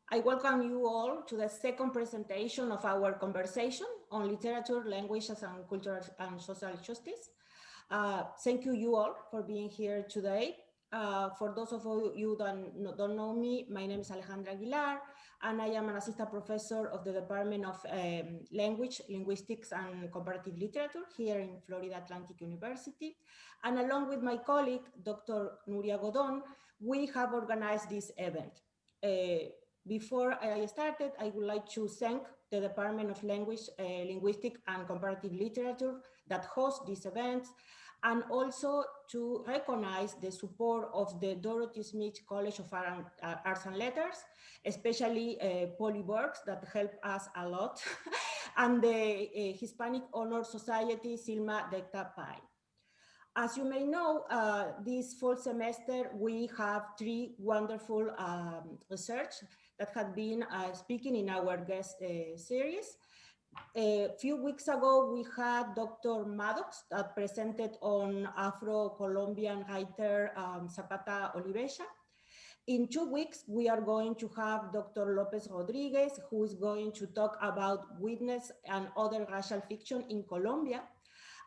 I welcome you all to the second presentation of our conversation on literature, languages, and cultural and social justice. Thank you all for being here today. For those of you that don't know me, my name is Alejandra Aguilar, and I am an assistant professor of the Department of Language, Linguistics, and Comparative Literature here in Florida Atlantic University. And along with my colleague, Dr. Nuria Godon, we have organized this event. Before I started, I would like to thank the Department of Language, Linguistics, and Comparative Literature that hosts these events, and also to recognize the support of the Dorothy Smith College of Arts and Letters, especially Polly Burks that help us a lot, and the Hispanic Honor Society, Silma Decta Pai. As you may know, this fall semester, we have three wonderful research that have been speaking in our guest series. A few weeks ago, we had Dr. Maddox that presented on Afro-Colombian writer Zapata Olivecha. In 2 weeks, we are going to have Dr. Lopez Rodriguez, who is going to talk about witness and other racial fiction in Colombia.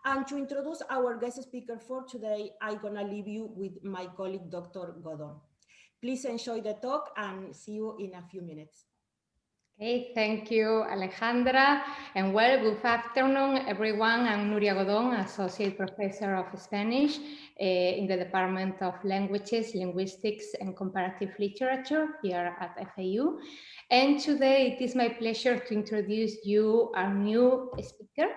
And to introduce our guest speaker for today, I'm gonna leave you with my colleague, Dr. Godon. Please enjoy the talk and see you in a few minutes. Okay, thank you, Alejandra. And well, good afternoon, everyone. I'm Nuria Godon, Associate Professor of Spanish in the Department of Languages, Linguistics, and Comparative Literature here at FAU. And today it is my pleasure to introduce you our new speaker,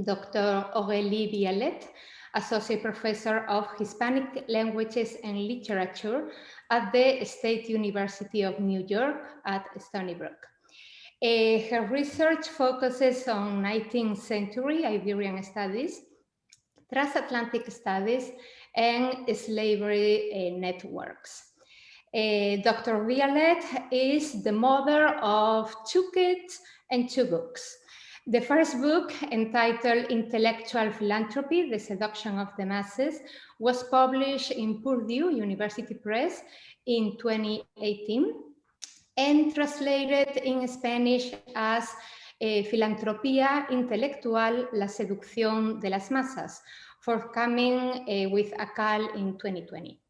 Dr. Aurelie Vialette, Associate Professor of Hispanic Languages and Literature at the State University of New York at Stony Brook. Her research focuses on 19th century Iberian studies, transatlantic studies, and slavery networks. Dr. Vialette is the mother of 2 kids and 2 books. The first book, entitled Intellectual Philanthropy, The Seduction of the Masses, was published in Purdue University Press in 2018 and translated in Spanish as Filantropía Intelectual, la Seducción de las Masas, forthcoming with ACAL in 2020.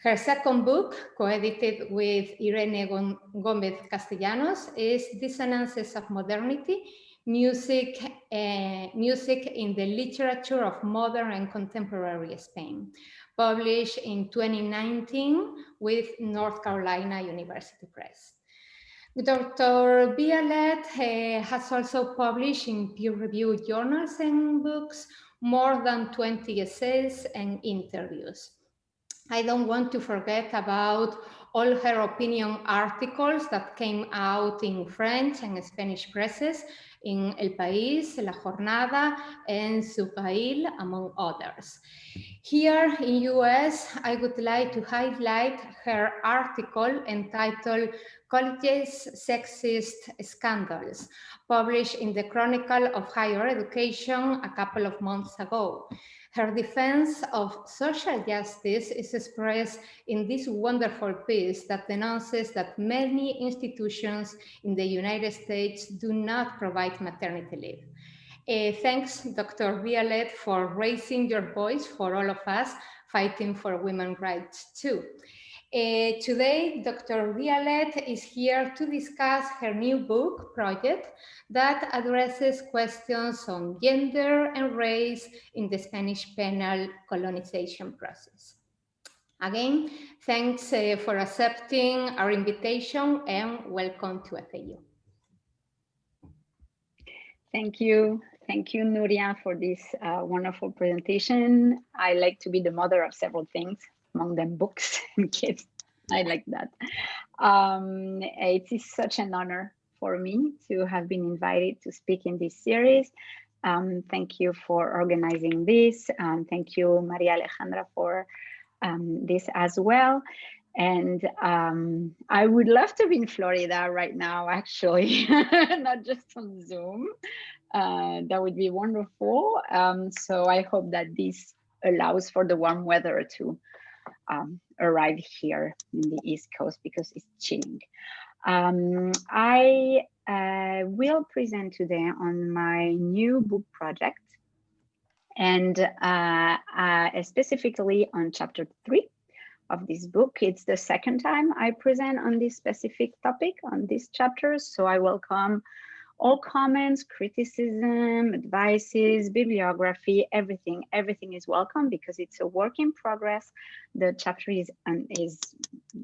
Her second book, co-edited with Irene Gomez Castellanos, is Dissonances of Modernity, Music in the Literature of Modern and Contemporary Spain, published in 2019 with North Carolina University Press. Dr. Vialette has also published in peer-reviewed journals and books more than 20 essays and interviews. I don't want to forget about all her opinion articles that came out in French and Spanish presses in El País, La Jornada, and Subail, among others. Here in US, I would like to highlight her article entitled Colleges Sexist Scandals, published in the Chronicle of Higher Education a couple of months ago. Her defense of social justice is expressed in this wonderful piece that denounces that many institutions in the United States do not provide maternity leave. Thanks, Dr. Vialette, for raising your voice for all of us fighting for women's rights too. Today, Dr. Vialette is here to discuss her new book project that addresses questions on gender and race in the Spanish penal colonization process. Again, thanks for accepting our invitation and welcome to FAU. Thank you, Nuria, for this wonderful presentation. I like to be the mother of several things, among them books and kids. I like that. It is such an honor for me to have been invited to speak in this series. Thank you for organizing this. Thank you, Maria Alejandra, for this as well. And I would love to be in Florida right now, actually, not just on Zoom. That would be wonderful. So I hope that this allows for the warm weather to arrive here in the East Coast because it's chilling. I will present today on my new book project, and specifically on chapter 3 of this book. It's the second time I present on this specific topic on this chapter, so I welcome all comments, criticism, advices, bibliography, everything is welcome because it's a work in progress. The chapter is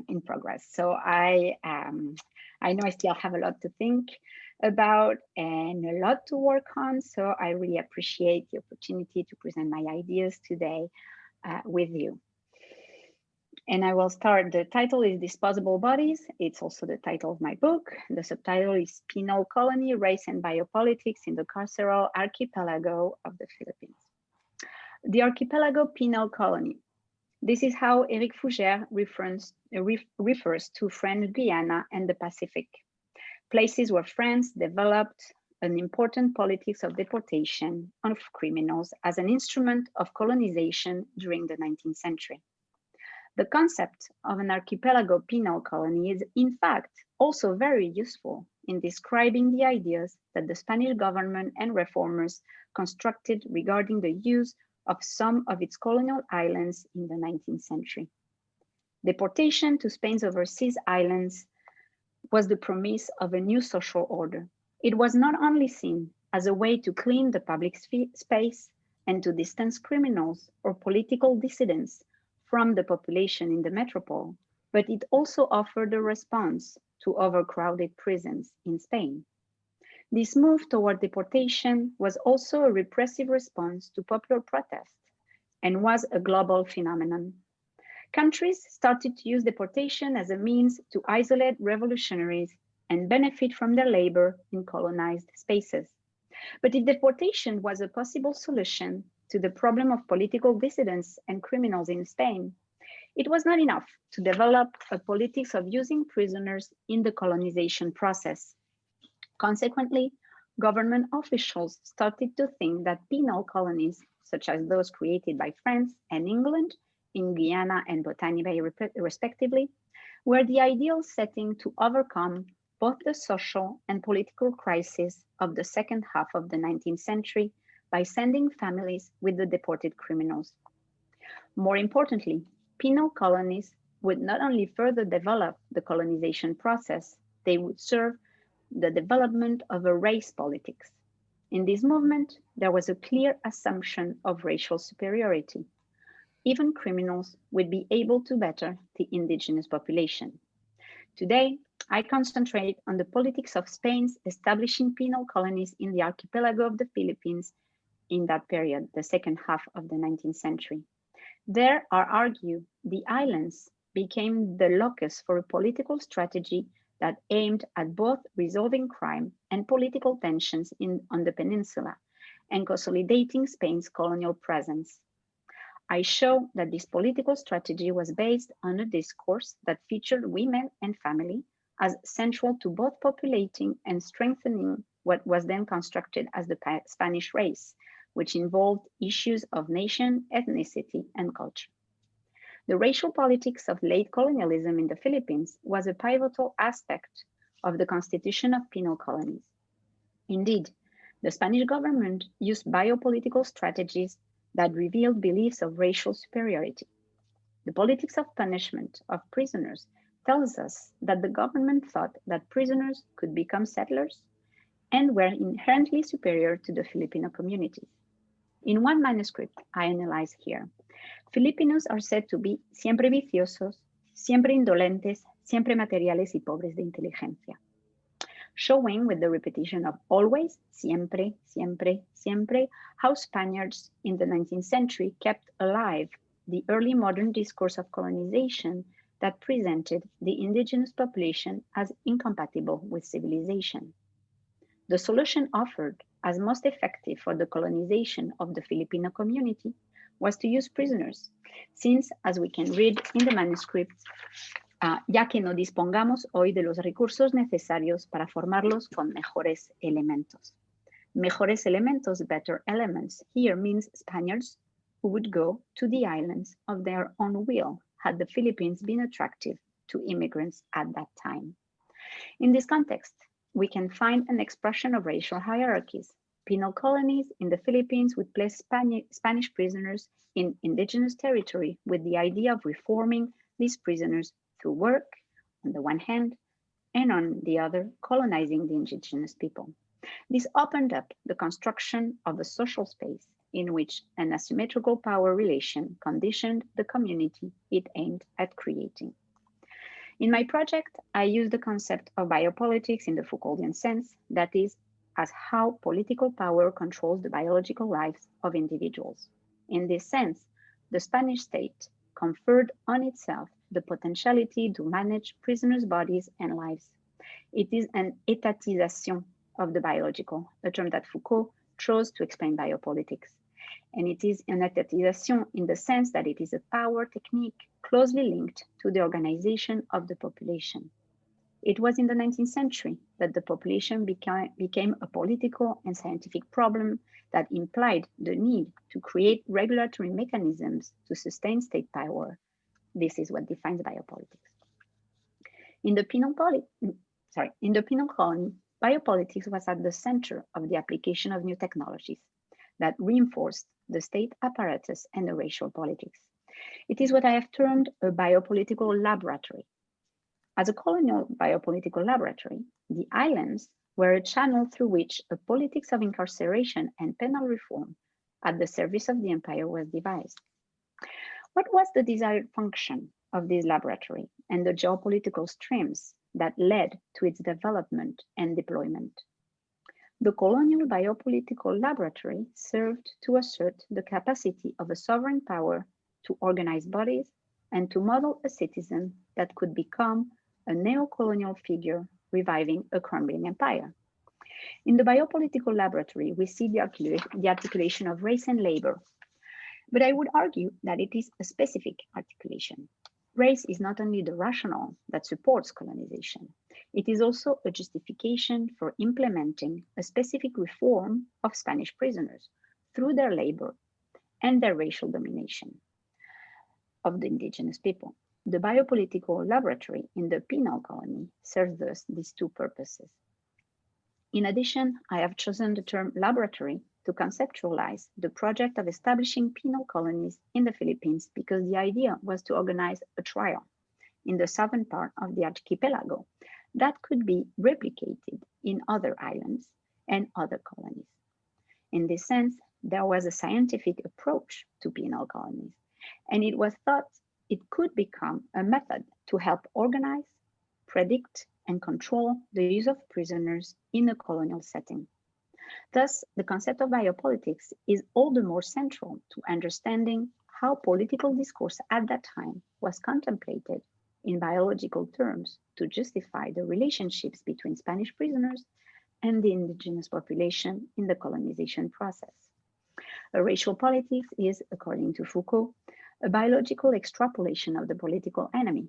in progress. So I know I still have a lot to think about and a lot to work on. So I really appreciate the opportunity to present my ideas today with you. And I will start. The title is Disposable Bodies. It's also the title of my book. The subtitle is Penal Colony, Race and Biopolitics in the Carceral Archipelago of the Philippines. The Archipelago Penal Colony. This is how Éric Fougère refers to French Guiana and the Pacific, places where France developed an important politics of deportation of criminals as an instrument of colonization during the 19th century. The concept of an archipelago penal colony is, in fact, also very useful in describing the ideas that the Spanish government and reformers constructed regarding the use of some of its colonial islands in the 19th century. Deportation to Spain's overseas islands was the promise of a new social order. It was not only seen as a way to clean the public space and to distance criminals or political dissidents from the population in the metropole, but it also offered a response to overcrowded prisons in Spain. This move toward deportation was also a repressive response to popular protest and was a global phenomenon. Countries started to use deportation as a means to isolate revolutionaries and benefit from their labor in colonized spaces. But if deportation was a possible solution to the problem of political dissidents and criminals in Spain, it was not enough to develop a politics of using prisoners in the colonization process. Consequently, government officials started to think that penal colonies, such as those created by France and England in Guyana and Botany Bay respectively, were the ideal setting to overcome both the social and political crisis of the second half of the 19th century by sending families with the deported criminals. More importantly, penal colonies would not only further develop the colonization process, they would serve the development of a race politics. In this movement, there was a clear assumption of racial superiority. Even criminals would be able to better the indigenous population. Today, I concentrate on the politics of Spain's establishing penal colonies in the archipelago of the Philippines in that period, the second half of the 19th century. There, I argue, the islands became the locus for a political strategy that aimed at both resolving crime and political tensions on the peninsula and consolidating Spain's colonial presence. I show that this political strategy was based on a discourse that featured women and family as central to both populating and strengthening what was then constructed as the Spanish race, which involved issues of nation, ethnicity, and culture. The racial politics of late colonialism in the Philippines was a pivotal aspect of the constitution of penal colonies. Indeed, the Spanish government used biopolitical strategies that revealed beliefs of racial superiority. The politics of punishment of prisoners tells us that the government thought that prisoners could become settlers and were inherently superior to the Filipino communities. In one manuscript I analyze here, Filipinos are said to be siempre viciosos, siempre indolentes, siempre materiales y pobres de inteligencia, showing with the repetition of always, siempre, siempre, siempre, how Spaniards in the 19th century kept alive the early modern discourse of colonization that presented the indigenous population as incompatible with civilization. The solution offered as most effective for the colonization of the Filipino community was to use prisoners, since, as we can read in the manuscript, ya que no dispongamos hoy de los recursos necesarios para formarlos con mejores elementos. Mejores elementos, better elements, here means Spaniards who would go to the islands of their own will, had the Philippines been attractive to immigrants at that time. In this context, we can find an expression of racial hierarchies. Penal colonies in the Philippines would place Spanish prisoners in indigenous territory with the idea of reforming these prisoners through work, on the one hand, and on the other, colonizing the indigenous people. This opened up the construction of a social space in which an asymmetrical power relation conditioned the community it aimed at creating. In my project, I use the concept of biopolitics in the Foucauldian sense, that is, as how political power controls the biological lives of individuals. In this sense, the Spanish state conferred on itself the potentiality to manage prisoners' bodies and lives. It is an étatisation of the biological, a term that Foucault chose to explain biopolitics. And it is an étatisation in the sense that it is a power technique closely linked to the organization of the population. It was in the 19th century that the population became a political and scientific problem that implied the need to create regulatory mechanisms to sustain state power. This is what defines biopolitics. In the penal colony, biopolitics was at the center of the application of new technologies that reinforced the state apparatus and the racial politics. It is what I have termed a biopolitical laboratory. As a colonial biopolitical laboratory, the islands were a channel through which a politics of incarceration and penal reform at the service of the empire was devised. What was the desired function of this laboratory and the geopolitical streams that led to its development and deployment? The colonial biopolitical laboratory served to assert the capacity of a sovereign power to organize bodies and to model a citizen that could become a neo-colonial figure reviving a crumbling empire. In the biopolitical laboratory, we see the articulation of race and labor. But I would argue that it is a specific articulation. Race is not only the rationale that supports colonization, it is also a justification for implementing a specific reform of Spanish prisoners through their labor and their racial domination of the indigenous people. The biopolitical laboratory in the penal colony serves thus these two purposes. In addition, I have chosen the term laboratory to conceptualize the project of establishing penal colonies in the Philippines because the idea was to organize a trial in the southern part of the archipelago that could be replicated in other islands and other colonies. In this sense, there was a scientific approach to penal colonies, and it was thought it could become a method to help organize, predict, and control the use of prisoners in a colonial setting. Thus, the concept of biopolitics is all the more central to understanding how political discourse at that time was contemplated in biological terms to justify the relationships between Spanish prisoners and the indigenous population in the colonization process. A racial politics is, according to Foucault, a biological extrapolation of the political enemy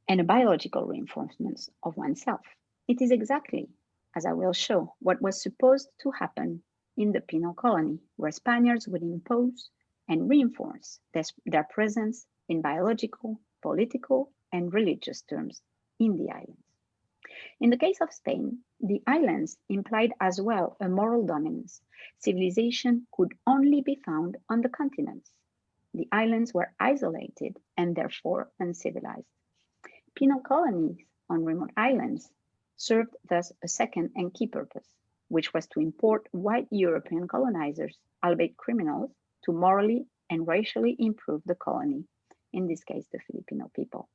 and a biological reinforcement of oneself. It is exactly, as I will show, what was supposed to happen in the penal colony, where Spaniards would impose and reinforce their presence in biological, political, and religious terms in the islands. In the case of Spain, the islands implied as well a moral dominance. Civilization could only be found on the continents. The islands were isolated and therefore uncivilized. Penal colonies on remote islands served thus a second and key purpose, which was to import white European colonizers, albeit criminals, to morally and racially improve the colony, in this case, the Filipino people.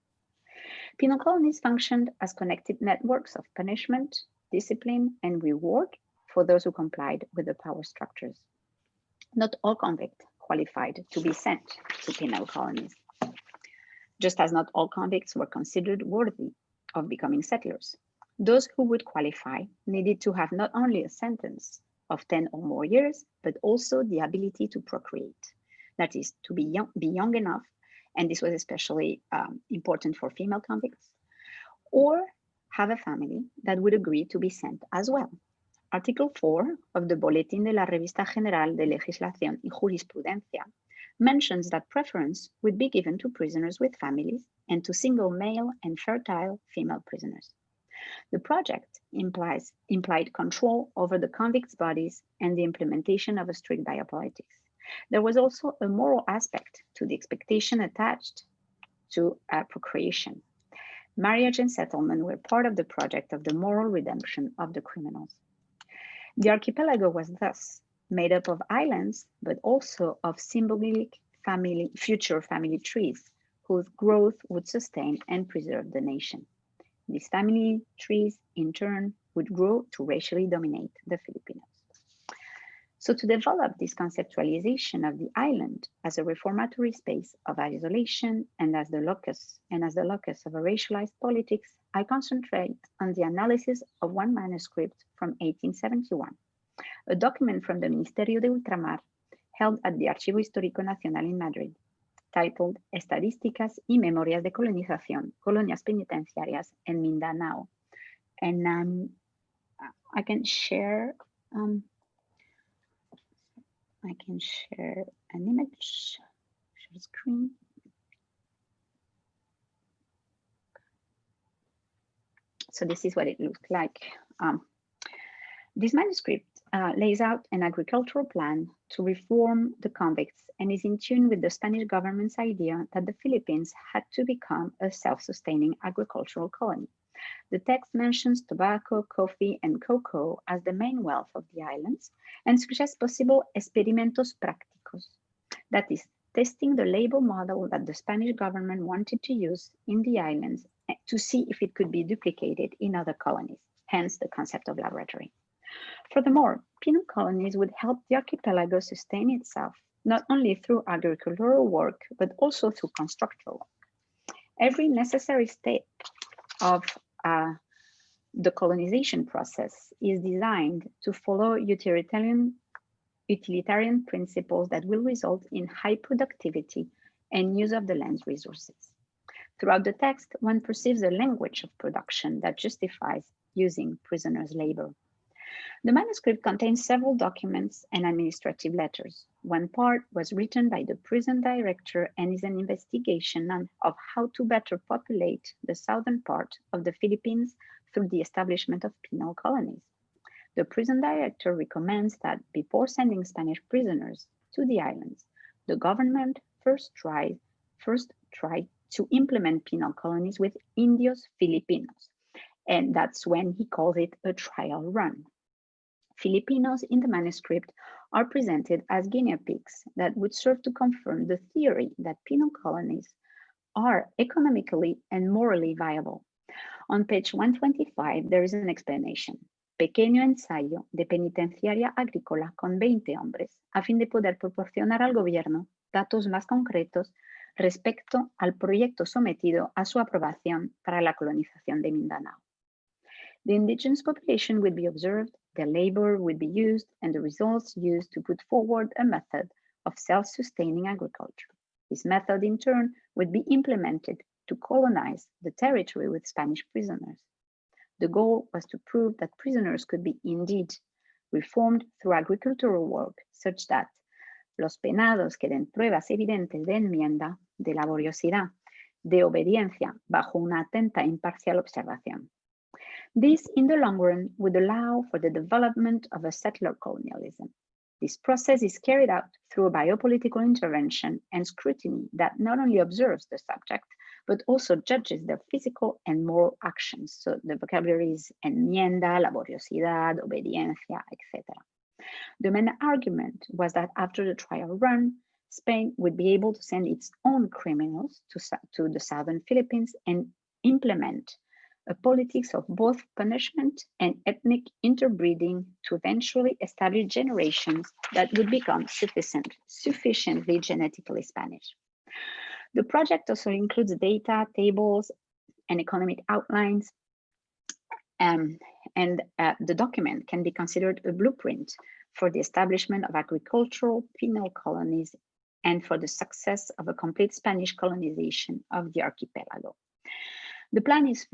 Penal colonies functioned as connected networks of punishment, discipline, and reward for those who complied with the power structures. Not all convicts qualified to be sent to penal colonies, just as not all convicts were considered worthy of becoming settlers. Those who would qualify needed to have not only a sentence of 10 or more years, but also the ability to procreate. That is, to be young enough, and this was especially important for female convicts, or have a family that would agree to be sent as well. Article 4 of the Boletín de la Revista General de Legislación y Jurisprudencia mentions that preference would be given to prisoners with families and to single male and fertile female prisoners. The project implied control over the convicts' bodies and the implementation of a strict biopolitics. There was also a moral aspect to the expectation attached to procreation. Marriage and settlement were part of the project of the moral redemption of the criminals. The archipelago was thus made up of islands, but also of symbolic future family trees, whose growth would sustain and preserve the nation. These family trees, in turn, would grow to racially dominate the Filipinos. So to develop this conceptualization of the island as a reformatory space of isolation and as the locus of a racialized politics, I concentrate on the analysis of one manuscript from 1871, a document from the Ministerio de Ultramar held at the Archivo Histórico Nacional in Madrid, titled Estadísticas y Memorias de Colonización, Colonias Penitenciarias en Mindanao. And I can share an image, share screen. So this is what it looks like. This manuscript lays out an agricultural plan to reform the convicts and is in tune with the Spanish government's idea that the Philippines had to become a self-sustaining agricultural colony. The text mentions tobacco, coffee, and cocoa as the main wealth of the islands and suggests possible experimentos prácticos, that is, testing the labor model that the Spanish government wanted to use in the islands to see if it could be duplicated in other colonies, hence the concept of laboratory. Furthermore, penal colonies would help the archipelago sustain itself, not only through agricultural work, but also through constructional work. Every necessary step of the colonization process is designed to follow utilitarian principles that will result in high productivity and use of the land's resources. Throughout the text, one perceives a language of production that justifies using prisoners' labor. The manuscript contains several documents and administrative letters. One part was written by the prison director and is an investigation of how to better populate the southern part of the Philippines through the establishment of penal colonies. The prison director recommends that before sending Spanish prisoners to the islands, the government first tried to implement penal colonies with Indios Filipinos, and that's when he calls it a trial run. Filipinos in the manuscript are presented as guinea pigs that would serve to confirm the theory that penal colonies are economically and morally viable. On page 125, there is an explanation. Pequeño ensayo de penitenciaria agrícola con 20 hombres a fin de poder proporcionar al gobierno datos más concretos respecto al proyecto sometido a su aprobación para la colonización de Mindanao. The indigenous population would be observed, their labor would be used, and the results used to put forward a method of self-sustaining agriculture. This method, in turn, would be implemented to colonize the territory with Spanish prisoners. The goal was to prove that prisoners could be indeed reformed through agricultural work, such that los penados que den pruebas evidentes de enmienda, de laboriosidad, de obediencia bajo una atenta e imparcial observación. This, in the long run, would allow for the development of a settler colonialism. This process is carried out through a biopolitical intervention and scrutiny that not only observes the subject, but also judges their physical and moral actions. So the vocabulary is enmienda, laboriosidad, obediencia, etc. The main argument was that after the trial run, Spain would be able to send its own criminals to the southern Philippines and implement a politics of both punishment and ethnic interbreeding to eventually establish generations that would become sufficiently genetically Spanish. The project also includes data, tables, and economic outlines, and the document can be considered a blueprint for the establishment of agricultural penal colonies and for the success of a complete Spanish colonization of the archipelago. The plan is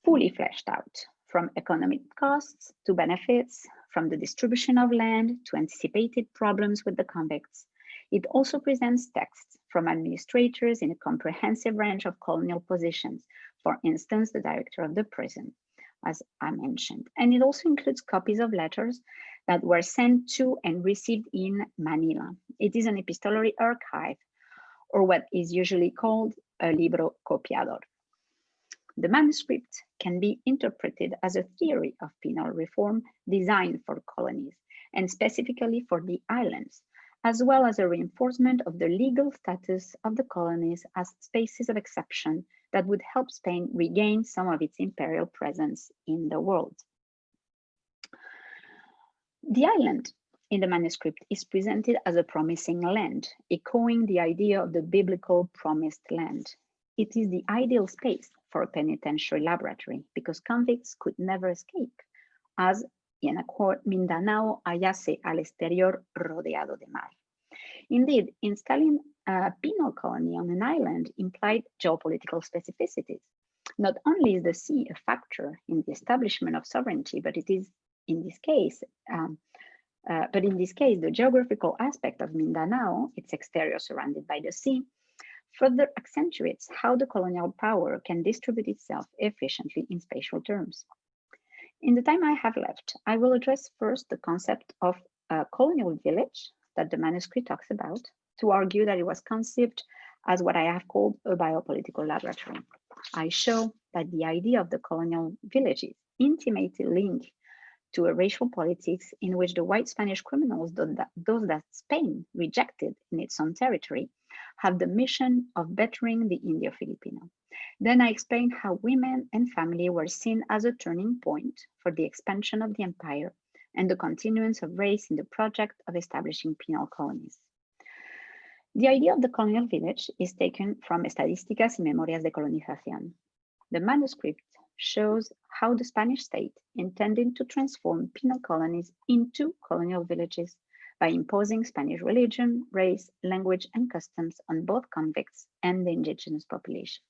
fully fleshed out, from economic costs to benefits, from the distribution of land to anticipated problems with the convicts. It also presents texts from administrators in a comprehensive range of colonial positions, for instance, the director of the prison, as I mentioned. And it also includes copies of letters that were sent to and received in Manila. It is an epistolary archive, or what is usually called a libro copiador. The manuscript can be interpreted as a theory of penal reform designed for colonies, and specifically for the islands, as well as a reinforcement of the legal status of the colonies as spaces of exception that would help Spain regain some of its imperial presence in the world. The island in the manuscript is presented as a promising land, echoing the idea of the biblical promised land. It is the ideal space for a penitentiary laboratory because convicts could never escape, as in a quote, Mindanao hallase al exterior rodeado de mar. Indeed, installing a penal colony on an island implied geopolitical specificities. Not only is the sea a factor in the establishment of sovereignty, but it is in this case, the geographical aspect of Mindanao, its exterior surrounded by the sea, further accentuates how the colonial power can distribute itself efficiently in spatial terms. In the time I have left, I will address first the concept of a colonial village that the manuscript talks about, to argue that it was conceived as what I have called a biopolitical laboratory. I show that the idea of the colonial village is intimately linked to a racial politics in which the white Spanish criminals, those that Spain rejected in its own territory, have the mission of bettering the Indio Filipino. Then I explain how women and family were seen as a turning point for the expansion of the empire and the continuance of race in the project of establishing penal colonies. The idea of the colonial village is taken from Estadísticas y Memorias de Colonización. The manuscript shows how the Spanish state intended to transform penal colonies into colonial villages by imposing Spanish religion, race, language, and customs on both convicts and the indigenous population.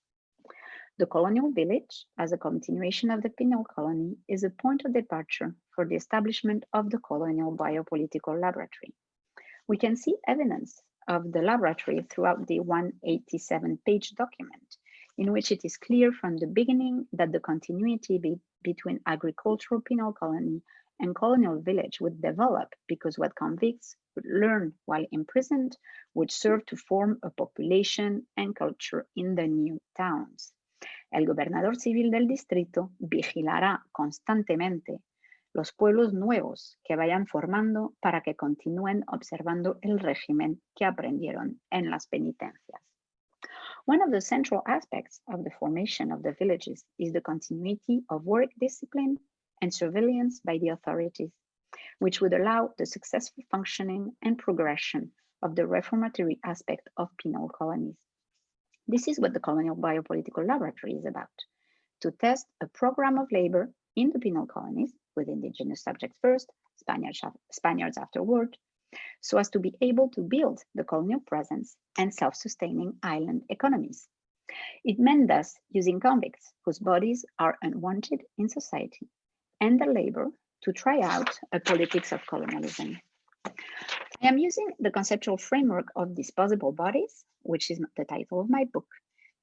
The colonial village, as a continuation of the penal colony, is a point of departure for the establishment of the colonial biopolitical laboratory. We can see evidence of the laboratory throughout the 187-page document, in which it is clear from the beginning that the continuity between agricultural penal colony and colonial village would develop because what convicts would learn while imprisoned would serve to form a population and culture in the new towns. El gobernador civil del distrito vigilará constantemente los pueblos nuevos que vayan formando para que continúen observando el régimen que aprendieron en las penitencias. One of the central aspects of the formation of the villages is the continuity of work discipline and surveillance by the authorities, which would allow the successful functioning and progression of the reformatory aspect of penal colonies. This is what the colonial biopolitical laboratory is about, to test a program of labor in the penal colonies with indigenous subjects first, Spaniards afterward, so as to be able to build the colonial presence and self-sustaining island economies. It meant thus using convicts whose bodies are unwanted in society and their labor to try out a politics of colonialism. I am using the conceptual framework of disposable bodies, which is the title of my book,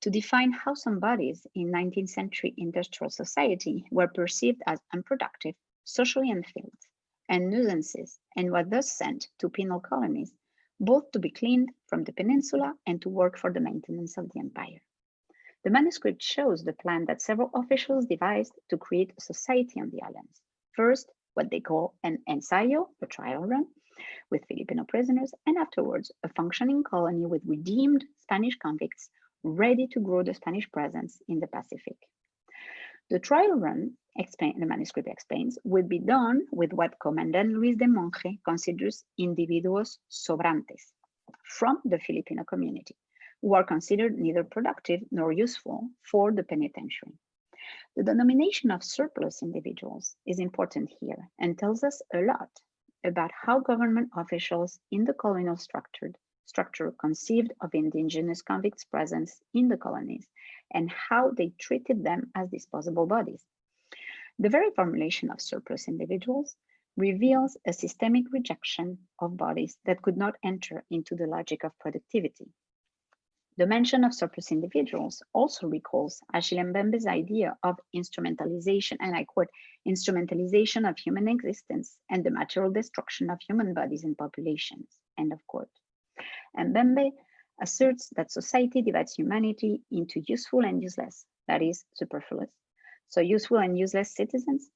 to define how some bodies in 19th century industrial society were perceived as unproductive, socially unfilled, and nuisances, and were thus sent to penal colonies, both to be cleaned from the peninsula and to work for the maintenance of the empire. The manuscript shows the plan that several officials devised to create a society on the islands. First, what they call an ensayo, a trial run, with Filipino prisoners, and afterwards, a functioning colony with redeemed Spanish convicts ready to grow the Spanish presence in the Pacific. The trial run, the manuscript explains, would be done with what Commandant Luis de Monge considers individuos sobrantes from the Filipino community, who are considered neither productive nor useful for the penitentiary. The denomination of surplus individuals is important here and tells us a lot about how government officials in the colonial structure conceived of indigenous convicts' presence in the colonies and how they treated them as disposable bodies. The very formulation of surplus individuals reveals a systemic rejection of bodies that could not enter into the logic of productivity. The mention of surplus individuals also recalls Achille Mbembe's idea of instrumentalization, and I quote, instrumentalization of human existence and the material destruction of human bodies and populations, end of quote. Mbembe asserts that society divides humanity into useful and useless, that is, superfluous. So useful and useless citizens,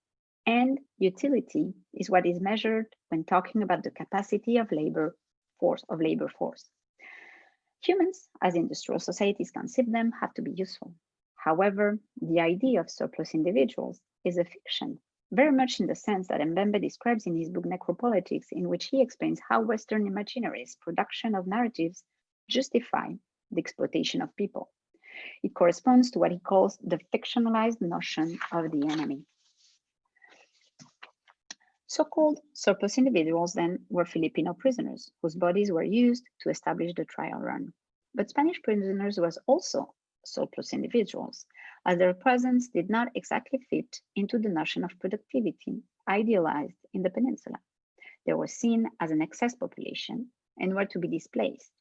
and utility is what is measured when talking about the capacity of labor force. Humans, as industrial societies conceive them, have to be useful. However, the idea of surplus individuals is a fiction, very much in the sense that Mbembe describes in his book Necropolitics, in which he explains how Western imaginaries' production of narratives justify the exploitation of people. It corresponds to what he calls the fictionalized notion of the enemy. So-called surplus individuals then were Filipino prisoners, whose bodies were used to establish the trial run. But Spanish prisoners was also surplus individuals, as their presence did not exactly fit into the notion of productivity idealized in the peninsula. They were seen as an excess population and were to be displaced,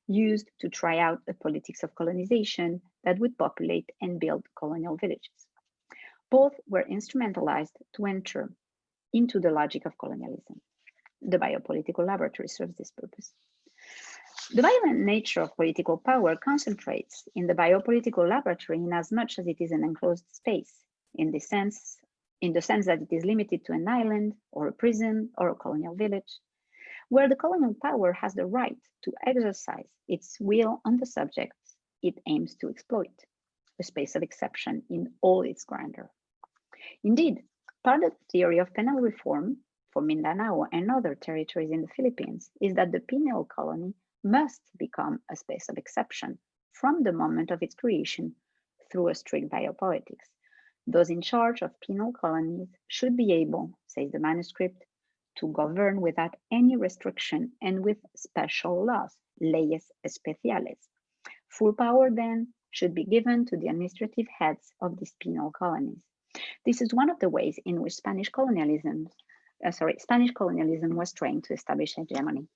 used to try out a politics of colonization that would populate and build colonial villages. Both were instrumentalized to enter into the logic of colonialism. The biopolitical laboratory serves this purpose. The violent nature of political power concentrates in the biopolitical laboratory in as much as it is an enclosed space, in the sense that it is limited to an island or a prison or a colonial village, where the colonial power has the right to exercise its will on the subjects it aims to exploit, a space of exception in all its grandeur. Indeed, part of the theory of penal reform for Mindanao and other territories in the Philippines is that the penal colony must become a space of exception from the moment of its creation through a strict biopolitics. Those in charge of penal colonies should be able, says the manuscript, to govern without any restriction and with special laws, leyes especiales. Full power then should be given to the administrative heads of these penal colonies. This is one of the ways in which Spanish colonialism was trying to establish hegemony.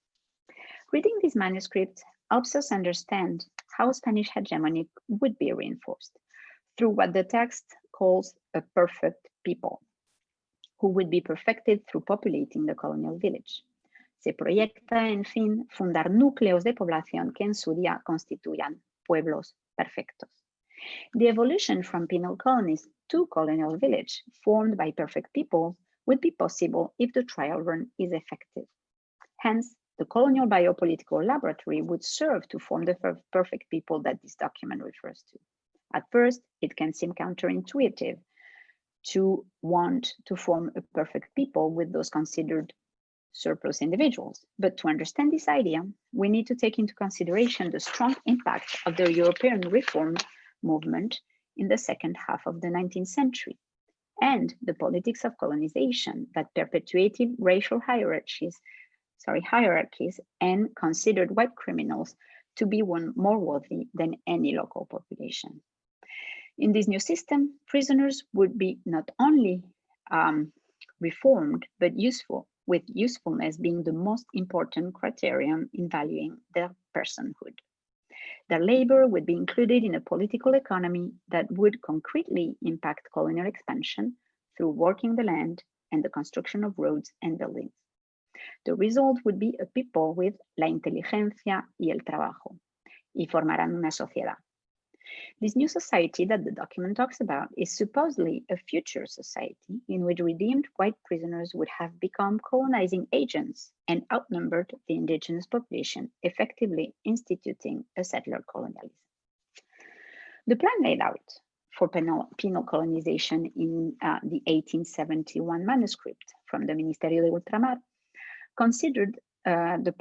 Reading this manuscript helps us understand how Spanish hegemony would be reinforced through what the text calls a perfect people, who would be perfected through populating the colonial village. Se proyecta, en fin, fundar núcleos de población que en su día constituyan pueblos perfectos. The evolution from penal colonies to colonial village formed by perfect people would be possible if the trial run is effective. Hence, the colonial biopolitical laboratory would serve to form the perfect people that this document refers to. At first, it can seem counterintuitive to want to form a perfect people with those considered surplus individuals. But to understand this idea, we need to take into consideration the strong impact of the European reform movement in the second half of the 19th century and the politics of colonization that perpetuated racial hierarchies and considered white criminals to be more worthy than any local population. In this new system, prisoners would be not only reformed, but useful, with usefulness being the most important criterion in valuing their personhood. Their labor would be included in a political economy that would concretely impact colonial expansion through working the land and the construction of roads and buildings. The result would be a people with la inteligencia y el trabajo, y formarán una sociedad. This new society that the document talks about is supposedly a future society in which redeemed white prisoners would have become colonizing agents and outnumbered the indigenous population, effectively instituting a settler colonialism. The plan laid out for penal colonization in the 1871 manuscript from the Ministerio de Ultramar considers the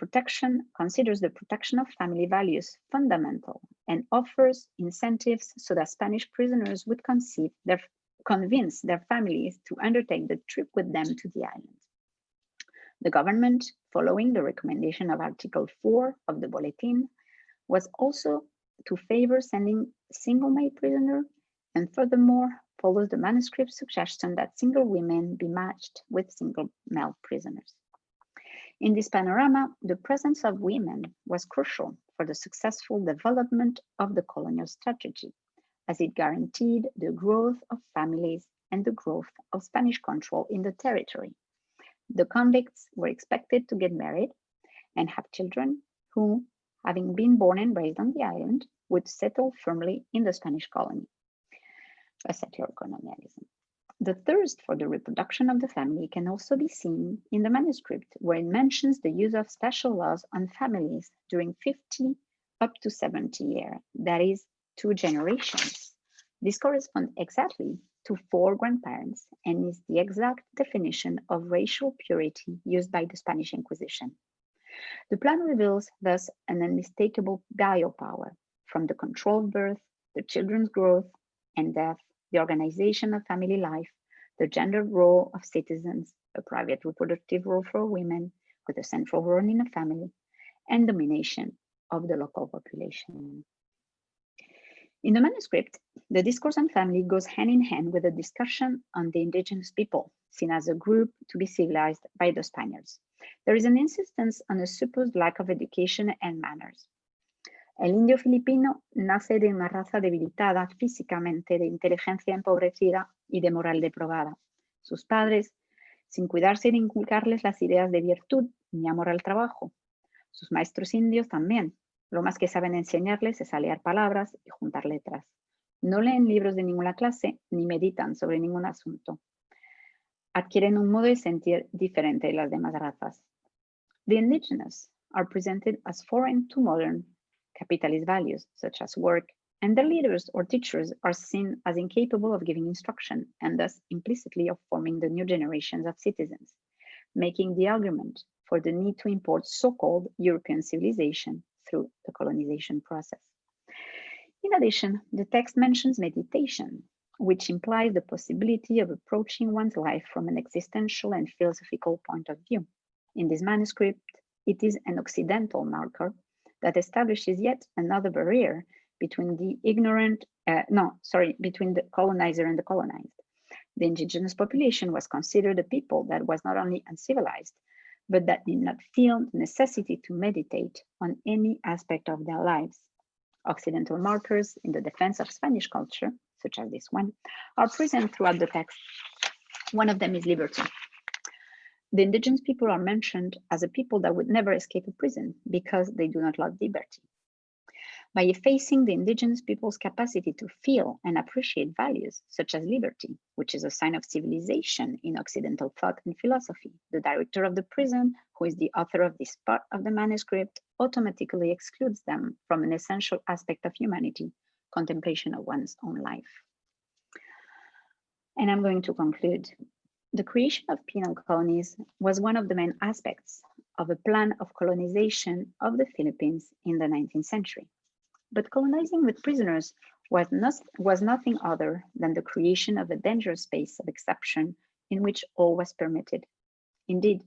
protection of family values fundamental and offers incentives so that Spanish prisoners would convince their families to undertake the trip with them to the island. The government, following the recommendation of Article 4 of the Bulletin, was also to favor sending single male prisoners, and furthermore follows the manuscript suggestion that single women be matched with single male prisoners. In this panorama, the presence of women was crucial for the successful development of the colonial strategy, as it guaranteed the growth of families and the growth of Spanish control in the territory. The convicts were expected to get married and have children who, having been born and raised on the island, would settle firmly in the Spanish colony. A settler colonialism. The thirst for the reproduction of the family can also be seen in the manuscript, where it mentions the use of special laws on families during 50 up to 70 years, that is, 2 generations. This corresponds exactly to 4 grandparents and is the exact definition of racial purity used by the Spanish Inquisition. The plan reveals thus an unmistakable biopower from the control of birth, the children's growth and death, the organization of family life, the gender role of citizens, a private reproductive role for women with a central role in a family, and domination of the local population. In the manuscript, the discourse on family goes hand in hand with a discussion on the indigenous people, seen as a group to be civilized by the Spaniards. There is an insistence on a supposed lack of education and manners. El indio filipino nace de una raza debilitada físicamente, de inteligencia empobrecida y de moral depravada. Sus padres, sin cuidarse de inculcarles las ideas de virtud ni amor al trabajo. Sus maestros indios también. Lo más que saben enseñarles es alear palabras y juntar letras. No leen libros de ninguna clase ni meditan sobre ningún asunto. Adquieren un modo de sentir diferente de las demás razas. The indigenous are presented as foreign to modern capitalist values, such as work, and the leaders or teachers are seen as incapable of giving instruction and thus implicitly of forming the new generations of citizens, making the argument for the need to import so-called European civilization through the colonization process. In addition, the text mentions meditation, which implies the possibility of approaching one's life from an existential and philosophical point of view. In this manuscript, it is an Occidental marker that establishes yet another barrier between the between the colonizer and the colonized. The indigenous population was considered a people that was not only uncivilized, but that did not feel the necessity to meditate on any aspect of their lives. Occidental markers in the defense of Spanish culture, such as this one, are present throughout the text. One of them is liberty. The indigenous people are mentioned as a people that would never escape a prison because they do not love liberty. By effacing the indigenous people's capacity to feel and appreciate values such as liberty, which is a sign of civilization in Occidental thought and philosophy, the director of the prison, who is the author of this part of the manuscript, automatically excludes them from an essential aspect of humanity, contemplation of one's own life. And I'm going to conclude. The creation of penal colonies was one of the main aspects of a plan of colonization of the Philippines in the 19th century. But colonizing with prisoners was nothing other than the creation of a dangerous space of exception in which all was permitted. Indeed,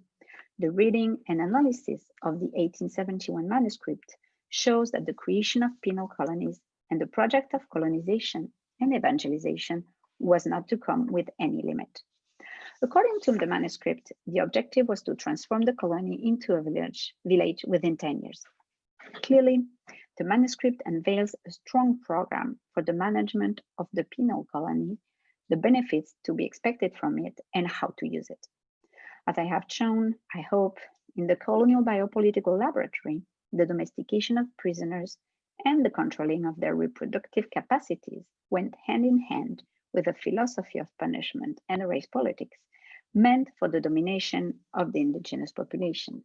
the reading and analysis of the 1871 manuscript shows that the creation of penal colonies and the project of colonization and evangelization was not to come with any limit. According to the manuscript, the objective was to transform the colony into a village within 10 years. Clearly, the manuscript unveils a strong program for the management of the penal colony, the benefits to be expected from it, and how to use it. As I have shown, I hope, in the colonial biopolitical laboratory, the domestication of prisoners and the controlling of their reproductive capacities went hand in hand with a philosophy of punishment and race politics meant for the domination of the indigenous population.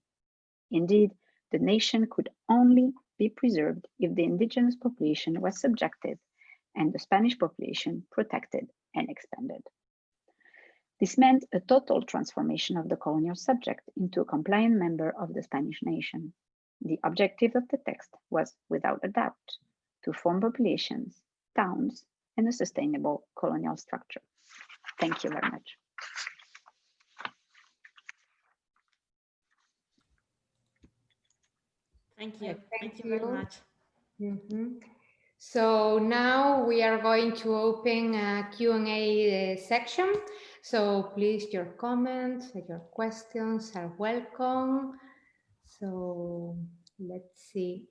Indeed, the nation could only be preserved if the indigenous population was subjected and the Spanish population protected and expanded. This meant a total transformation of the colonial subject into a compliant member of the Spanish nation. The objective of the text was, without a doubt, to form populations, towns, and a sustainable colonial structure. Thank you very much. Thank you. Thank you very much. So now we are going to open a Q&A section. So please, your comments, your questions are welcome. So let's see.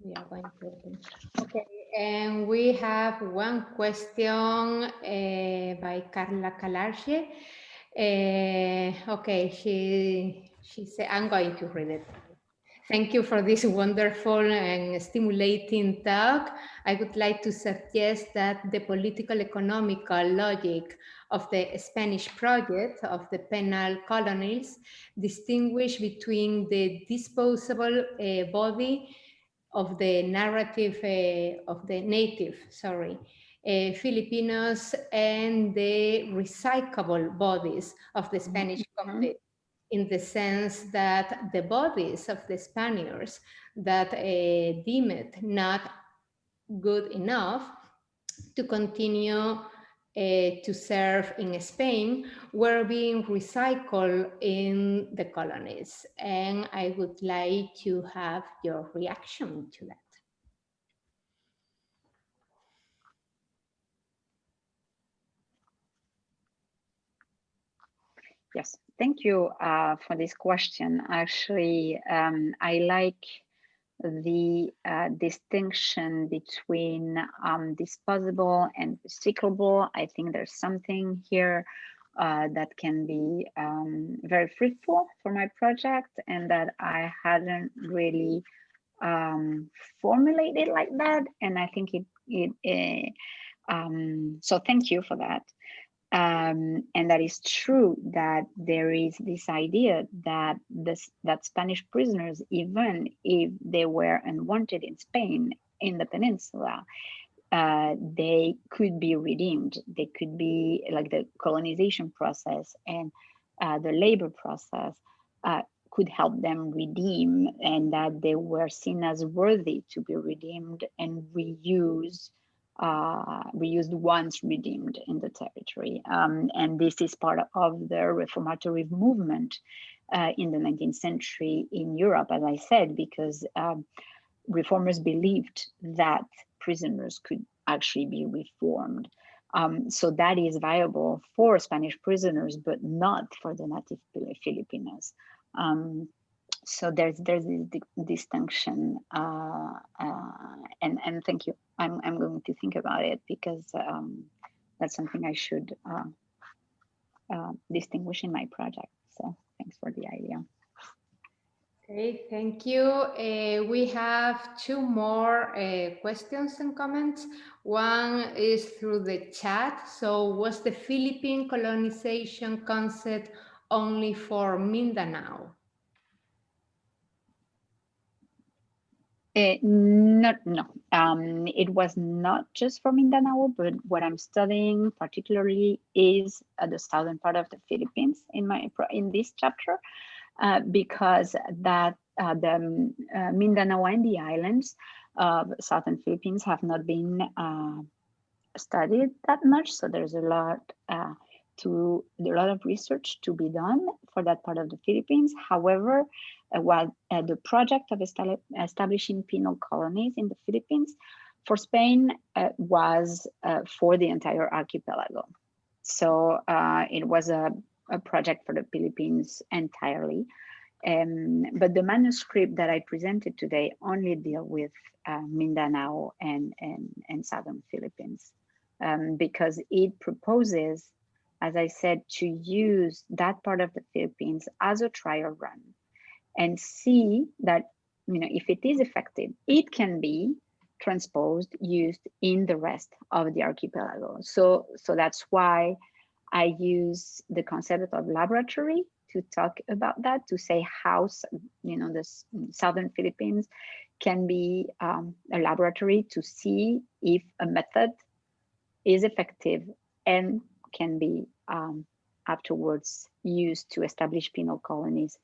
We are going to open. Okay, and we have one question by Carla Calarge. Okay, she said, I'm going to read it. Thank you for this wonderful and stimulating talk. I would like to suggest that the political economical logic of the Spanish project of the penal colonies distinguish between the disposable body of the narrative of the native, Filipinos and the recyclable bodies of the Spanish conflict, in the sense that the bodies of the Spaniards that deem it not good enough to continue to serve in Spain were being recycled in the colonies. And I would like to have your reaction to that. Yes, thank you for this question. Actually, I like the distinction between disposable and recyclable. I think there's something here that can be very fruitful for my project, and that I hadn't really formulated like that. And I think so thank you for that. And that is true that there is this idea that that Spanish prisoners, even if they were unwanted in Spain, in the peninsula, they could be redeemed. They could be, like, the colonization process and the labor process could help them redeem, and that they were seen as worthy to be redeemed and reused once redeemed in the territory. And this is part of the reformatory movement in the 19th century in Europe, as I said, because reformers believed that prisoners could actually be reformed. So that is viable for Spanish prisoners, but not for the native Filipinos. So there's this distinction, and thank you. I'm going to think about it, because that's something I should distinguish in my project. So thanks for the idea. Okay, thank you. We have two more questions and comments. One is through the chat. So, was the Philippine colonization concept only for Mindanao? No. It was not just for Mindanao, but what I'm studying particularly is the southern part of the Philippines in this chapter, because that the Mindanao and the islands of southern Philippines have not been studied that much. So there's a lot of research to be done for that part of the Philippines. However, while the project of establishing penal colonies in the Philippines for Spain was for the entire archipelago. So it was a project for the Philippines entirely. But the manuscript that I presented today only deal with Mindanao and southern Philippines, because it proposes, as I said, to use that part of the Philippines as a trial run and see that, if it is effective, it can be transposed, used in the rest of the archipelago. So that's why I use the concept of laboratory to talk about that, to say how, the southern Philippines can be a laboratory to see if a method is effective and can be afterwards used to establish penal colonies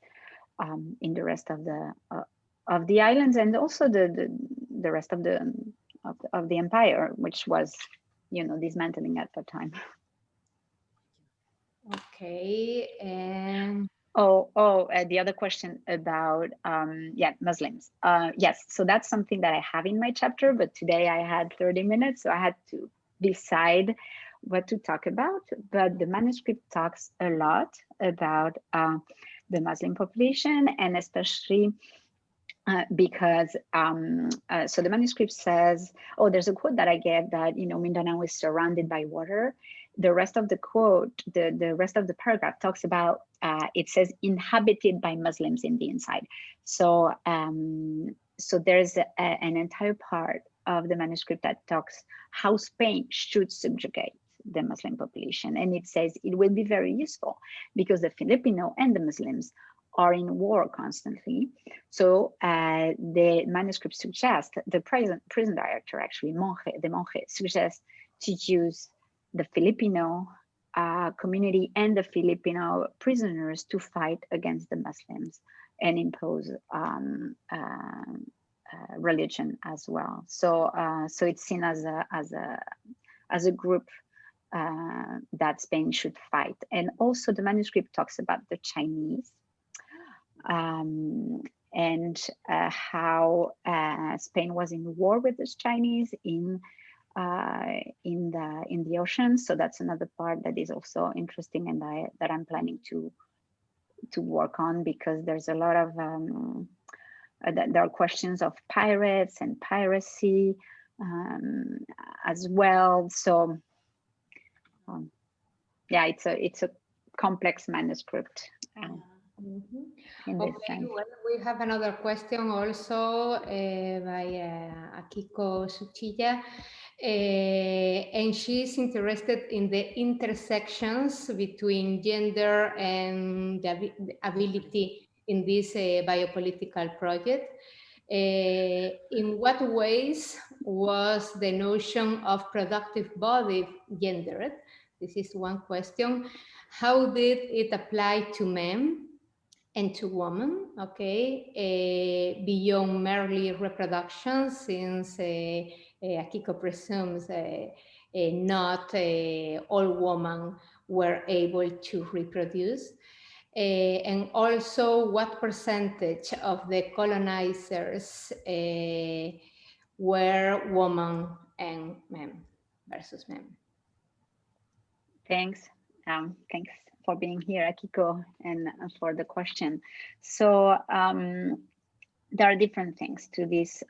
in the rest of the islands, and also the rest of the empire, which was, dismantling at the time. Okay, and the other question about Muslims. Yes, so that's something that I have in my chapter, but today I had 30 minutes, so I had to decide what to talk about, but the manuscript talks a lot about the Muslim population, and especially because so the manuscript says, oh, there's a quote that I gave that, Mindanao is surrounded by water. The rest of the quote, the rest of the paragraph talks about, it says inhabited by Muslims in the inside. So so there's an entire part of the manuscript that talks how Spain should subjugate the Muslim population. And it says it will be very useful because the Filipino and the Muslims are in war constantly. So the manuscript suggests, the prison director actually, de Monge, suggests to use the Filipino community and the Filipino prisoners to fight against the Muslims and impose religion as well. So so it's seen as a group that Spain should fight. And also the manuscript talks about the Chinese, and how Spain was in war with the Chinese in the ocean. So that's another part that is also interesting, and that I'm planning to work on, because there's a lot of there are questions of pirates and piracy as well. So yeah, it's a complex manuscript. Okay, well, we have another question also by Akiko Suchilla, and she's interested in the intersections between gender and the ability in this biopolitical project. In what ways was the notion of productive body gendered? This is one question. How did it apply to men and to women, okay, beyond merely reproduction, since Akiko presumes not all women were able to reproduce. And also, what percentage of the colonizers were women and men versus men? Thanks. Thanks for being here, Akiko, and for the question. So there are different things to this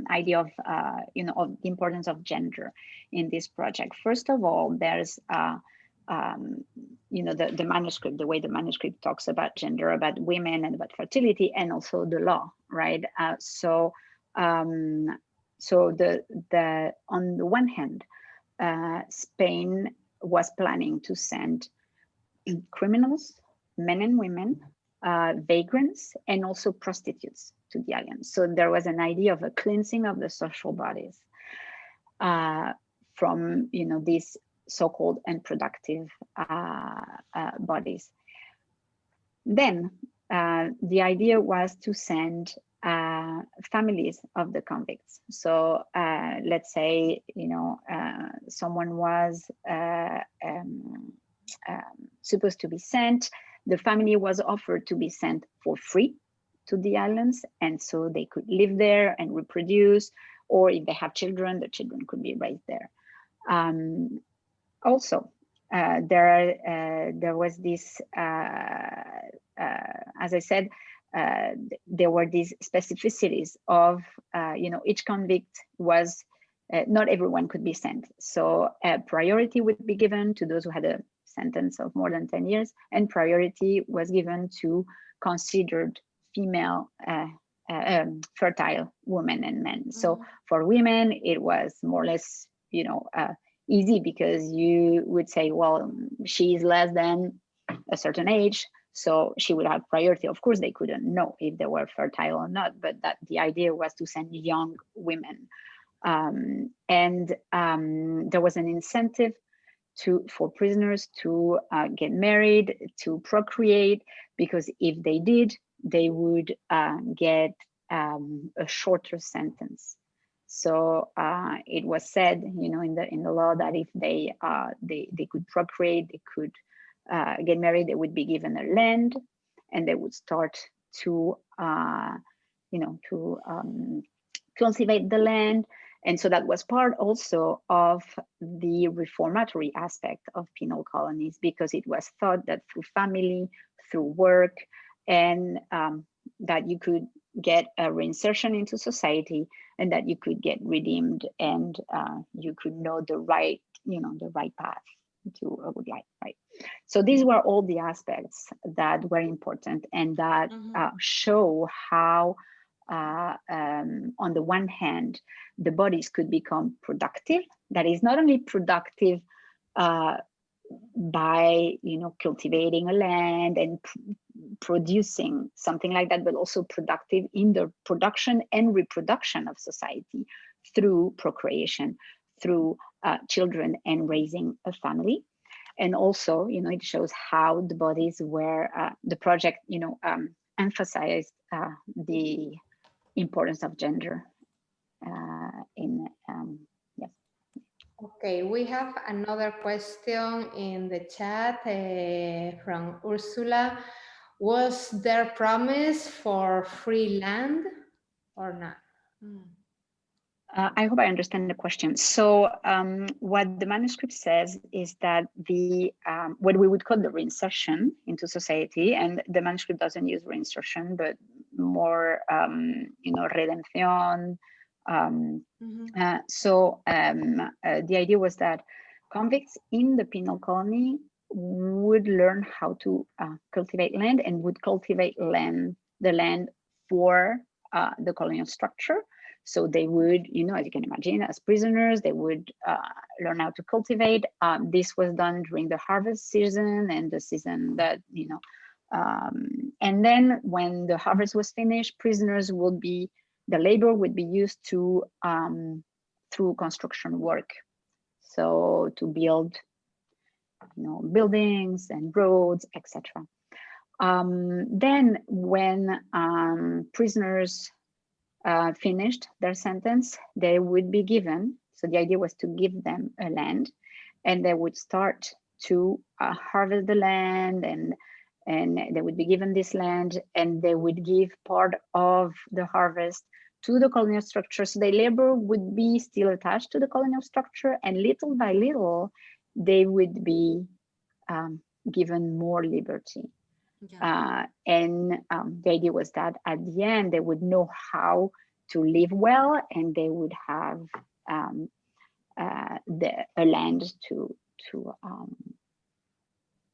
idea of, of the importance of gender in this project. First of all, there's, the manuscript, the way the manuscript talks about gender, about women and about fertility, and also the law, right? So on the one hand, Spain was planning to send criminals, men and women, vagrants, and also prostitutes to the island. So there was an idea of a cleansing of the social bodies from, these so-called unproductive bodies. Then the idea was to send families of the convicts. So let's say, someone was supposed to be sent. The family was offered to be sent for free to the islands, and so they could live there and reproduce, or if they have children, the children could be raised there. Also, there was this, as I said, there were these specificities of, each convict was, not everyone could be sent. So priority would be given to those who had a sentence of more than 10 years, and priority was given to considered female fertile women and men. Mm-hmm. So for women, it was more or less, easy, because you would say, well, she is less than a certain age, so she would have priority. Of course, they couldn't know if they were fertile or not, but that the idea was to send young women. And there was an incentive for prisoners to get married, to procreate, because if they did, they would get a shorter sentence. So it was said, in the law, that if they could procreate, they could get married, they would be given a land, and they would start to cultivate the land, And so that was part also of the reformatory aspect of penal colonies, because it was thought that through family, through work, and that you could get a reinsertion into society, and that you could get redeemed, and you could know the right, the right path to a good life, right? So these were all the aspects that were important, and that show how, on the one hand, the bodies could become productive. That is not only productive by cultivating a land and producing something like that, but also productive in the production and reproduction of society through procreation, through children and raising a family. And also, it shows how the bodies were, the project, emphasized the importance of gender in yes. Okay, we have another question in the chat from Ursula. Was there promise for free land or not? I hope I understand the question. So what the manuscript says is that the what we would call the reinsertion into society, and the manuscript doesn't use reinsertion, but more redención. The idea was that convicts in the penal colony would learn how to cultivate land, and would cultivate the land for the colonial structure. So they would, as you can imagine, as prisoners, they would learn how to cultivate. This was done during the harvest season, and the season that, and then when the harvest was finished, prisoners would be, the labor would be used to, through construction work. So to build, buildings and roads, etc. Then when prisoners finished their sentence, they would be given, so the idea was to give them a land, and they would start to harvest the land, and they would be given this land, and they would give part of the harvest to the colonial structure. So their labor would be still attached to the colonial structure, and little by little, they would be given more liberty. Yeah. The idea was that at the end, they would know how to live well, and they would have a land to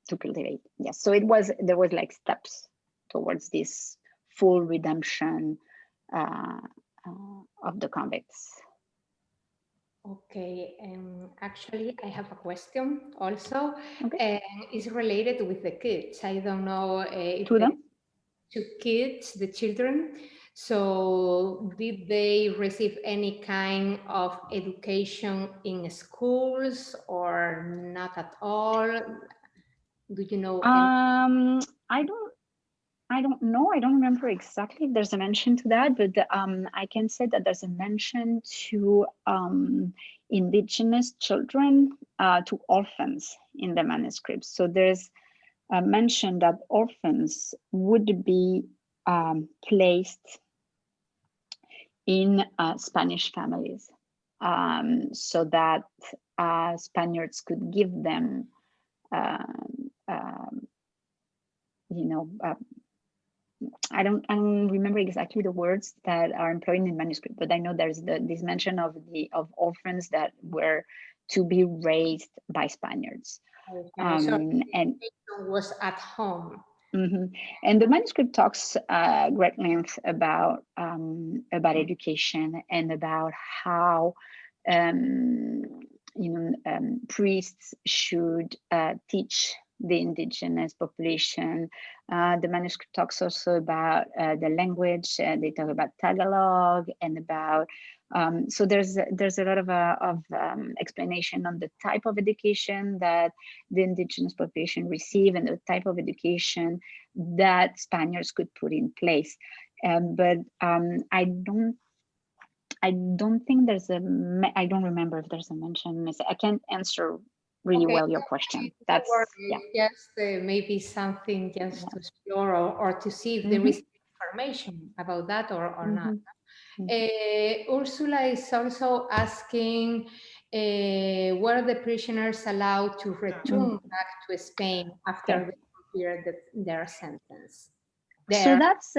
cultivate. Yes, so there was like steps towards this full redemption of the convicts. Okay, actually, I have a question also, okay. And it's related with the kids. I don't know if to them? To kids, the children. So did they receive any kind of education in schools or not at all? Do you know? I don't know. I don't remember exactly if there's a mention to that, but I can say that there's a mention to indigenous children, to orphans in the manuscript. So there's a mention that orphans would be placed in Spanish families, so that Spaniards could give them, I don't remember exactly the words that are employed in the manuscript, but I know there's this mention of orphans that were to be raised by Spaniards. Okay, so and was at home. And the manuscript talks great length about education, and about how priests should teach the indigenous population. The manuscript talks also about the language. They talk about Tagalog, and about so there's a lot of explanation on the type of education that the indigenous population receive, and the type of education that Spaniards could put in place. But I don't think there's I don't remember if there's a mention. I can't answer really well your question. That's just maybe something just to explore, or to see if there is information about that or not. Ursula is also asking, were the prisoners allowed to return back to Spain after they completed their sentence? So that's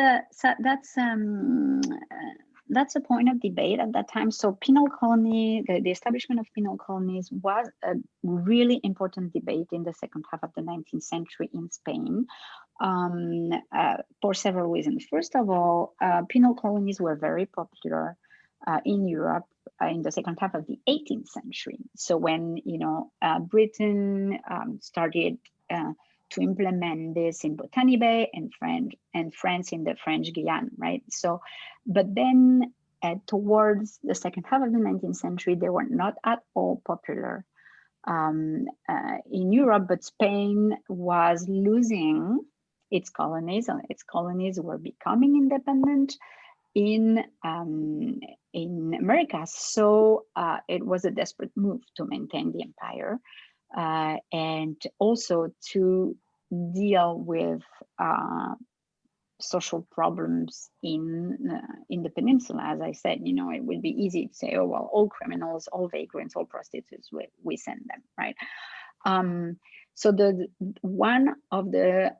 a point of debate at that time. So penal colony, the establishment of penal colonies was a really important debate in the second half of the 19th century in Spain, for several reasons. First of all, penal colonies were very popular in Europe in the second half of the 18th century. So when Britain started to implement this in Botany Bay and France in the French Guiana, right? So, but then towards the second half of the 19th century, they were not at all popular in Europe, but Spain was losing its colonies, and its colonies were becoming independent in America. So it was a desperate move to maintain the empire. And also to deal with social problems in the peninsula. As I said, it would be easy to say, oh, well, all criminals, all vagrants, all prostitutes, we send them, right? So one of the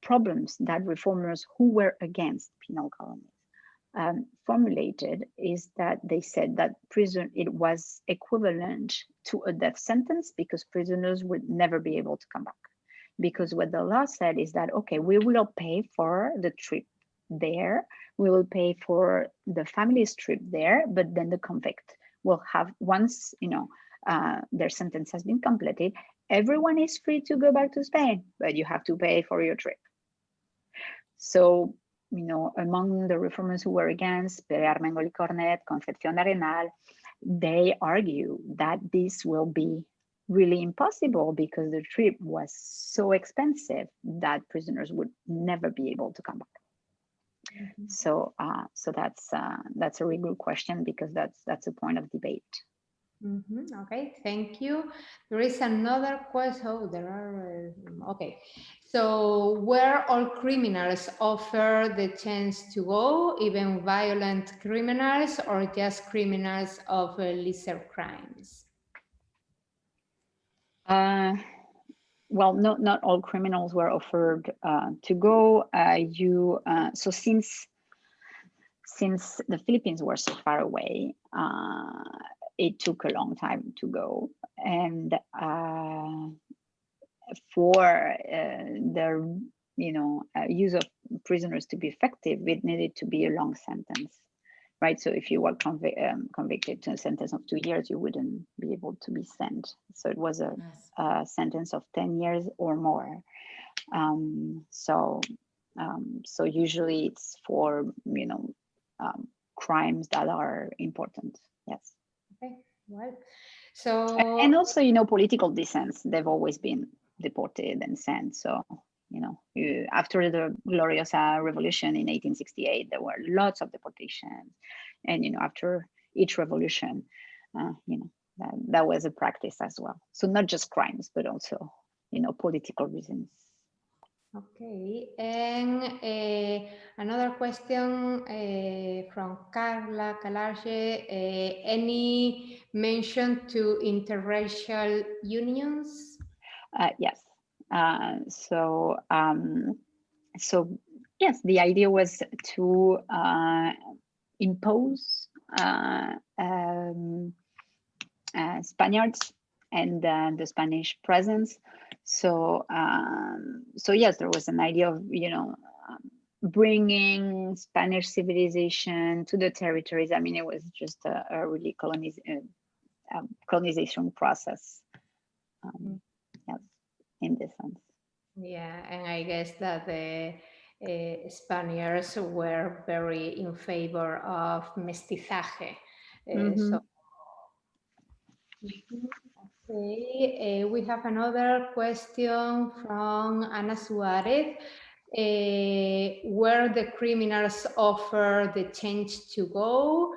problems that reformers who were against penal colonies formulated is that they said that it was equivalent to a death sentence because prisoners would never be able to come back. Because what the law said is that, okay, we will pay for the trip there, we will pay for the family's trip there, but then the convict will have, once their sentence has been completed, everyone is free to go back to Spain, but you have to pay for your trip. So among the reformers who were against, Pere Armengol y Cornet, Concepción Arenal, they argue that this will be really impossible because the trip was so expensive that prisoners would never be able to come back. So that's a really good question because that's a point of debate. Okay, thank you. There is another question. Oh, there are, okay. So were all criminals offered the chance to go, even violent criminals, or just criminals of lesser crimes? Well, not all criminals were offered to go. So since the Philippines were so far away, it took a long time to go, and for the use of prisoners to be effective, it needed to be a long sentence, right? So if you were convicted to a sentence of 2 years, you wouldn't be able to be sent. So it was a sentence of 10 years or more. So usually it's for crimes that are important. Yes. Okay. Well, so and also political dissents, they've always been deported and sent. So after the Gloriosa Revolution in 1868, there were lots of deportations, and after each revolution, that was a practice as well. So not just crimes, but also political reasons. Okay, and another question from Carla Calarge. Any mention to interracial unions? Yes. So yes, the idea was to impose Spaniards and the Spanish presence. So yes, there was an idea of bringing Spanish civilization to the territories. I mean, it was just a really colonization process. Yes, in this sense. Yeah, and I guess that the Spaniards were very in favor of mestizaje. So, okay, we have another question from Ana Suarez. Were the criminals offered the chance to go?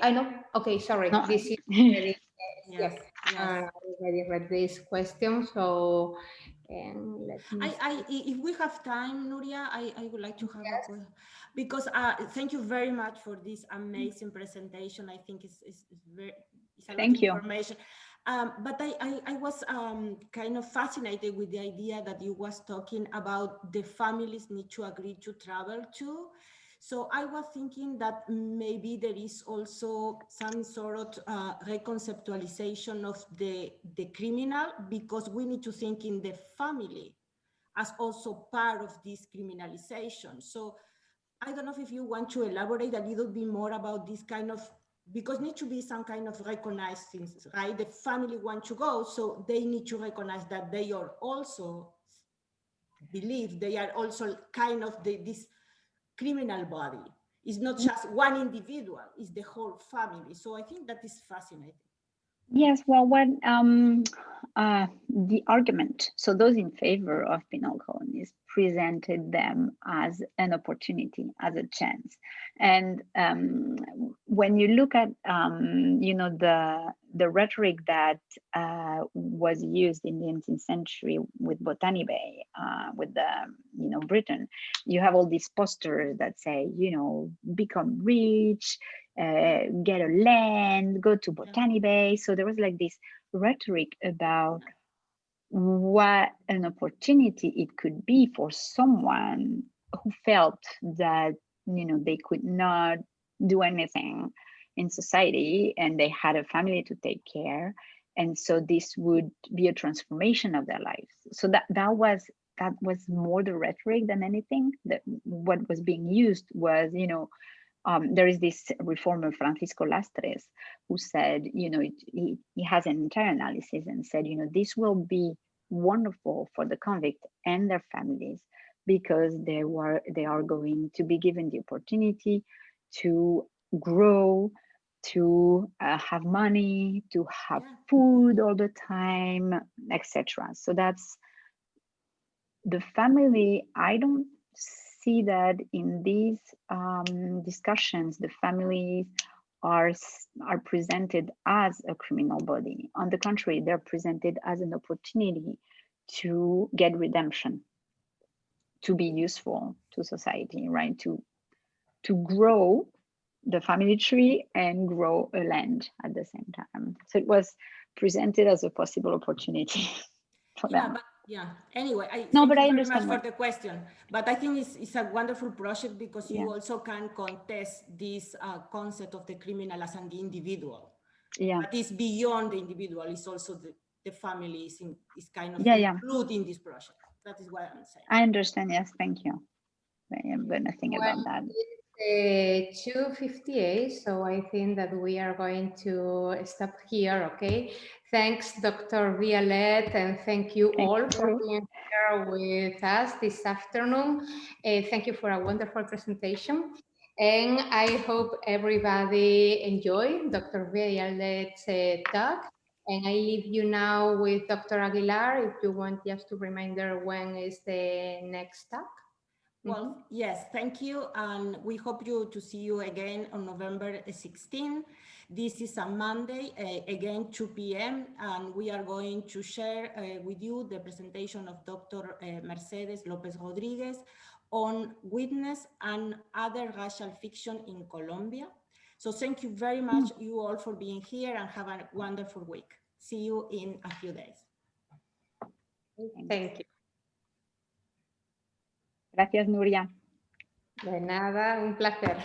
I know. Okay, sorry. No, this is very, yes. already read this question, so let me. If we have time, Nuria, I would like to have a question, because thank you very much for this amazing presentation. I think it's a lot of information. But I was kind of fascinated with the idea that you was talking about the families need to agree to travel too. So I was thinking that maybe there is also some sort of reconceptualization of the criminal, because we need to think in the family as also part of this criminalization. So I don't know if you want to elaborate a little bit more about this kind of, because need to be some kind of recognized things, right? The family want to go, so they need to recognize that they are also believe they are also kind of this criminal body. It's not just one individual, it's the whole family. So I think that is fascinating. Yes, well, the argument, so those in favor of penal colonies presented them as an opportunity, as a chance. And when you look at, the rhetoric that was used in the 18th century with Botany Bay, with Britain, you have all these posters that say, become rich, get a land, go to Botany Bay. So there was like this rhetoric about what an opportunity it could be for someone who felt that they could not do anything in society and they had a family to take care, and so this would be a transformation of their lives. So that was more the rhetoric than anything. That what was being used was, there is this reformer, Francisco Lastres, who said, he has an entire analysis and said, this will be wonderful for the convict and their families, because they are going to be given the opportunity to grow, to have money, to have food all the time, etc. So that's the family. I don't see that in these discussions the families are presented as a criminal body. On the contrary, they're presented as an opportunity to get redemption, to be useful to society, right? To grow the family tree and grow a land at the same time. So it was presented as a possible opportunity for them. But anyway, thank I you very understand much for the question. But I think it's a wonderful project, because you also can contest this concept of the criminal as an individual. But it's beyond the individual. It's also the family is kind of included in this project. That is what I'm saying. I understand. Yes, thank you. I'm going to think about that. It's 2:58, so I think that we are going to stop here, okay? Thanks, Dr. Vialette, and thank you all for being here with us this afternoon. Thank you for a wonderful presentation. And I hope everybody enjoyed Dr. Vialette's talk. And I leave you now with Dr. Aguilar, if you want just to reminder when is the next talk. Well, yes, thank you. And we hope to see you again on November 16. This is a Monday, again, 2 p.m. And we are going to share with you the presentation of Dr. Mercedes Lopez Rodriguez on witness and other racial fiction in Colombia. So thank you very much, you all, for being here, and have a wonderful week. See you in a few days. Thank you. Gracias, Nuria. De nada, un placer.